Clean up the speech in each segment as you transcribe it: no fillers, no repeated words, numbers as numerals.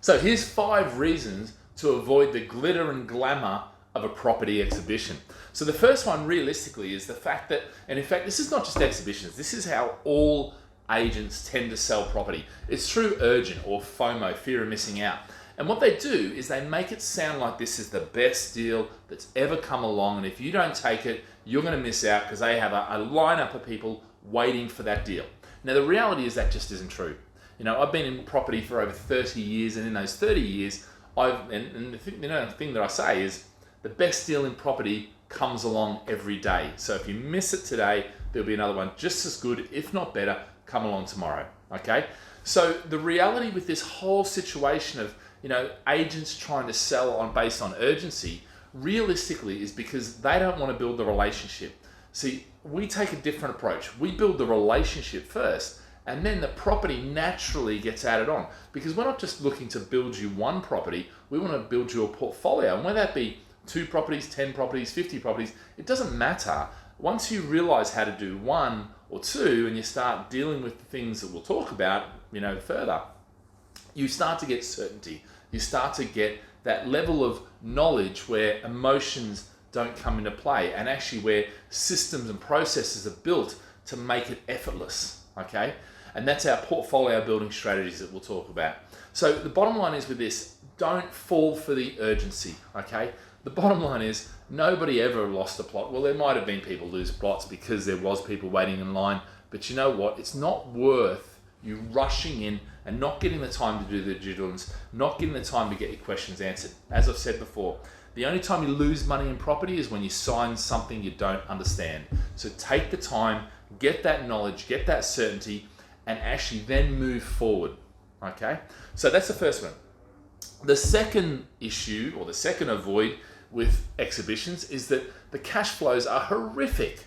So here's 5 reasons to avoid the glitter and glamour of a property exhibition. So the first one realistically is the fact that, and in fact this is not just exhibitions, this is how all agents tend to sell property. It's through urgent or FOMO, fear of missing out. And what they do is they make it sound like this is the best deal that's ever come along, and if you don't take it, you're going to miss out because they have a lineup of people waiting for that deal. Now the reality is that just isn't true. I've been in property for over 30 years, and in those 30 years, the thing that I say is the best deal in property comes along every day. So if you miss it today, there'll be another one just as good, if not better, come along tomorrow. Okay? So the reality with this whole situation of agents trying to sell based on urgency, realistically is because they don't want to build the relationship. See, we take a different approach. We build the relationship first, and then the property naturally gets added on, because we're not just looking to build you one property, we want to build you a portfolio. And whether that be 2 properties, 10 properties, 50 properties, it doesn't matter. Once you realize how to do 1 or 2 and you start dealing with the things that we'll talk about further, you start to get certainty. You start to get that level of knowledge where emotions don't come into play, and actually where systems and processes are built to make it effortless. Okay? And that's our portfolio building strategies that we'll talk about. So the bottom line is with this, don't fall for the urgency. Okay? The bottom line is nobody ever lost a plot. Well, there might have been people lose plots because there was people waiting in line, but you know what? It's not worth you rushing in and not getting the time to do the due diligence, not getting the time to get your questions answered. As I've said before, the only time you lose money in property is when you sign something you don't understand. So take the time, get that knowledge, get that certainty, and actually then move forward. Okay? So that's the first one. The second issue, or the second avoid with exhibitions, is that the cash flows are horrific.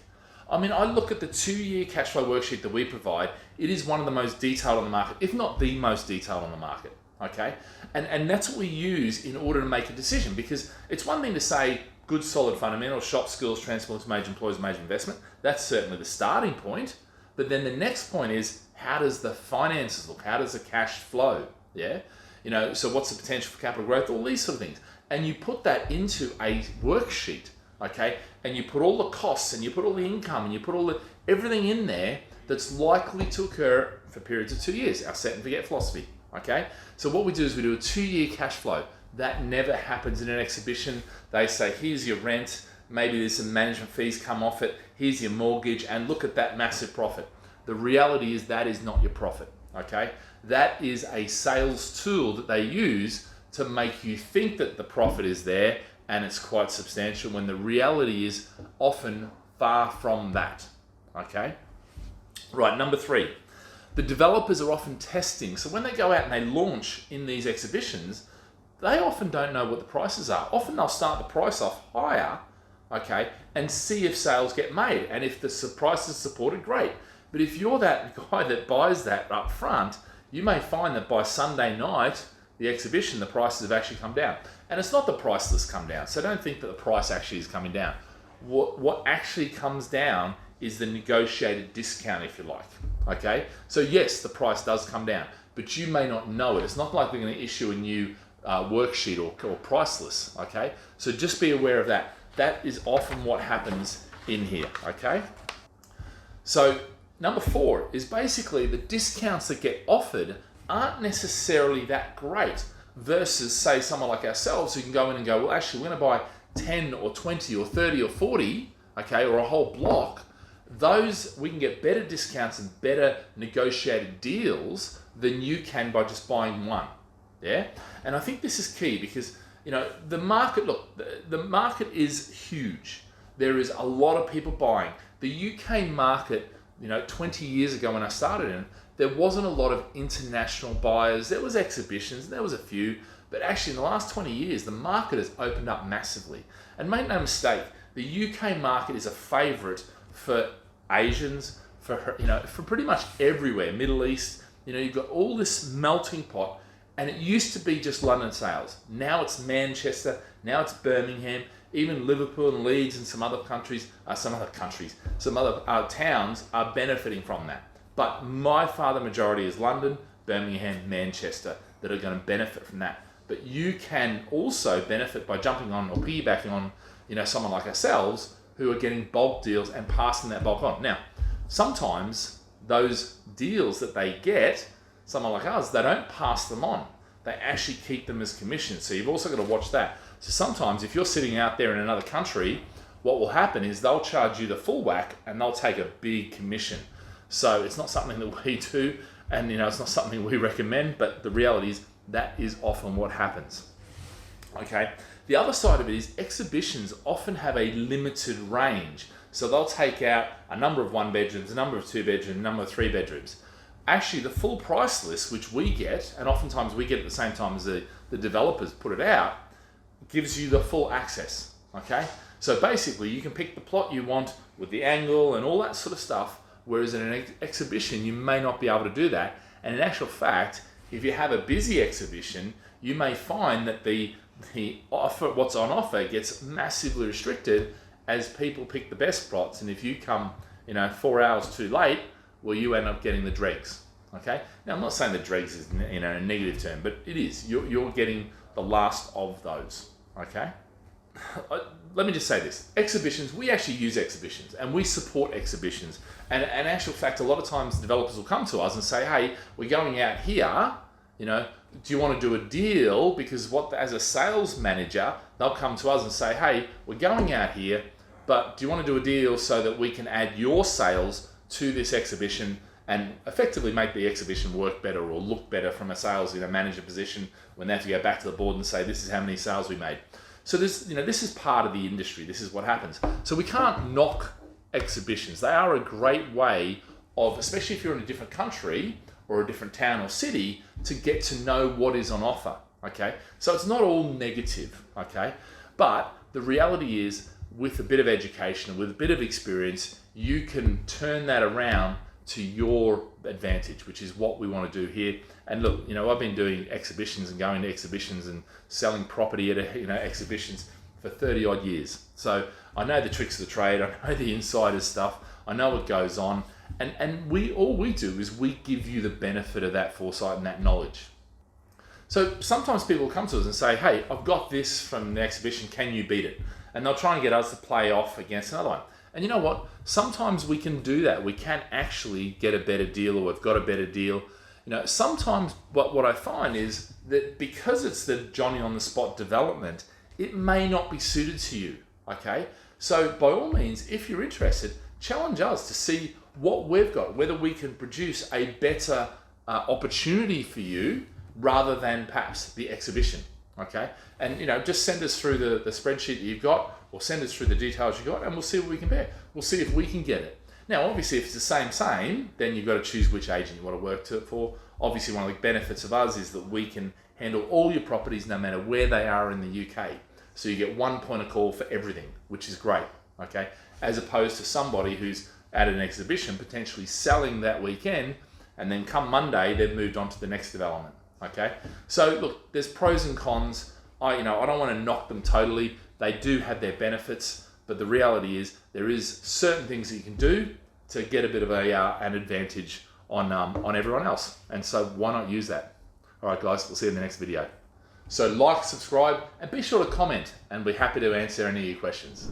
I mean, I look at the 2-year cash flow worksheet that we provide. It is one of the most detailed on the market, if not the most detailed on the market. Okay? And that's what we use in order to make a decision, because it's one thing to say good solid fundamentals, shop skills, transports, major employees, major investment. That's certainly the starting point. But then the next point is, how does the finances look? How does the cash flow? Yeah? So what's the potential for capital growth? All these sort of things. And you put that into a worksheet, okay? And you put all the costs, and you put all the income, and you put everything in there that's likely to occur for periods of 2 years, our set and forget philosophy, okay? So what we do is we do a 2-year cash flow. That never happens in an exhibition. They say, here's your rent, maybe there's some management fees come off it, here's your mortgage, and look at that massive profit. The reality is that is not your profit, okay? That is a sales tool that they use to make you think that the profit is there and it's quite substantial, when the reality is often far from that, okay? Right, number 3. The developers are often testing. So when they go out and they launch in these exhibitions, they often don't know what the prices are. Often they'll start the price off higher, okay, and see if sales get made. And if the price is supported, great. But if you're that guy that buys that up front, you may find that by Sunday night, the exhibition, the prices have actually come down. And it's not the price that's come down. So don't think that the price actually is coming down. What actually comes down is the negotiated discount, if you like. Okay? So yes, the price does come down, but you may not know it. It's not like they're going to issue a new worksheet or price list. Okay? So just be aware of that. That is often what happens in here. Okay? So number 4 is basically the discounts that get offered aren't necessarily that great versus, say, someone like ourselves who can go in and go, well, actually, we're going to buy 10 or 20 or 30 or 40, okay, or a whole block. Those, we can get better discounts and better negotiated deals than you can by just buying one, yeah? And I think this is key because, the market, look, the market is huge. There is a lot of people buying. The UK market, 20 years ago when I started in, there wasn't a lot of international buyers. There was exhibitions, there was a few, but actually in the last 20 years, the market has opened up massively. And make no mistake, the UK market is a favorite for Asians, for pretty much everywhere, Middle East. You've got all this melting pot, and it used to be just London sales. Now it's Manchester, now it's Birmingham, even Liverpool and Leeds and some other towns are benefiting from that. But by far the majority is London, Birmingham, Manchester. that are going to benefit from that. But you can also benefit by jumping on or piggybacking on, someone like ourselves who are getting bulk deals and passing that bulk on. Now, sometimes those deals that they get, someone like us, they don't pass them on. They actually keep them as commissions. So you've also got to watch that. So sometimes if you're sitting out there in another country, what will happen is they'll charge you the full whack and they'll take a big commission. So it's not something that we do, and it's not something we recommend, but the reality is that is often what happens. Okay. The other side of it is exhibitions often have a limited range. So they'll take out a number of 1 bedrooms, a number of 2 bedrooms, a number of 3 bedrooms. Actually, the full price list, which we get, and oftentimes we get at the same time as the developers put it out, gives you the full access. Okay. So basically, you can pick the plot you want with the angle and all that sort of stuff, whereas in an exhibition, you may not be able to do that. And in actual fact, if you have a busy exhibition, you may find that the offer, what's on offer, gets massively restricted as people pick the best plots. And if you come, 4 hours too late, well, you end up getting the dregs. Okay. Now, I'm not saying the dregs is a negative term, but it is. You're getting the last of those. Okay. Let me just say this. Exhibitions, we actually use exhibitions and we support exhibitions. And in actual fact, a lot of times developers will come to us and say, hey, we're going out here, do you want to do a deal? Because as a sales manager, they'll come to us and say, hey, we're going out here, but do you want to do a deal so that we can add your sales to this exhibition and effectively make the exhibition work better or look better from a sales manager position when they have to go back to the board and say, this is how many sales we made. So this is part of the industry. This is what happens. So we can't knock exhibitions. They are a great way of, especially if you're in a different country or a different town or city, to get to know what is on offer. Okay. So it's not all negative. Okay. But the reality is, with a bit of education and with a bit of experience, you can turn that around to your advantage, which is what we want to do here. And look, I've been doing exhibitions and going to exhibitions and selling property at exhibitions for 30 odd years. So I know the tricks of the trade. I know the insider stuff. I know what goes on. And all we do is we give you the benefit of that foresight and that knowledge. So sometimes people come to us and say, hey, I've got this from the exhibition. Can you beat it? And they'll try and get us to play off against another one. And you know what? Sometimes we can do that. We can actually get a better deal, or we've got a better deal. Sometimes what I find is that because it's the Johnny on the spot development, it may not be suited to you. Okay. So by all means, if you're interested, challenge us to see what we've got, whether we can produce a better opportunity for you rather than perhaps the exhibition. Okay. And, just send us through the spreadsheet that you've got, or send us through the details you got, and we'll see what we can compare. We'll see if we can get it. Now, obviously, if it's the same, then you've got to choose which agent you want to work for. Obviously, one of the benefits of us is that we can handle all your properties no matter where they are in the UK. So you get one point of call for everything, which is great, okay? As opposed to somebody who's at an exhibition potentially selling that weekend, and then come Monday, they've moved on to the next development, okay? So look, there's pros and cons. I don't want to knock them totally. They do have their benefits, but the reality is there is certain things that you can do to get a bit of an advantage on everyone else. And so why not use that? All right, guys, we'll see you in the next video. So like, subscribe, and be sure to comment, and we're happy to answer any of your questions.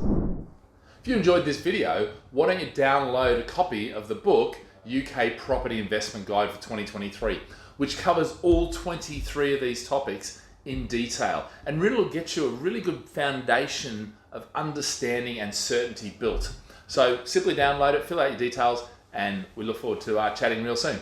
If you enjoyed this video, why don't you download a copy of the book, UK Property Investment Guide for 2023, which covers all 23 of these topics in detail, and really will get you a really good foundation of understanding and certainty built. So simply download it, fill out your details, and we look forward to chatting real soon.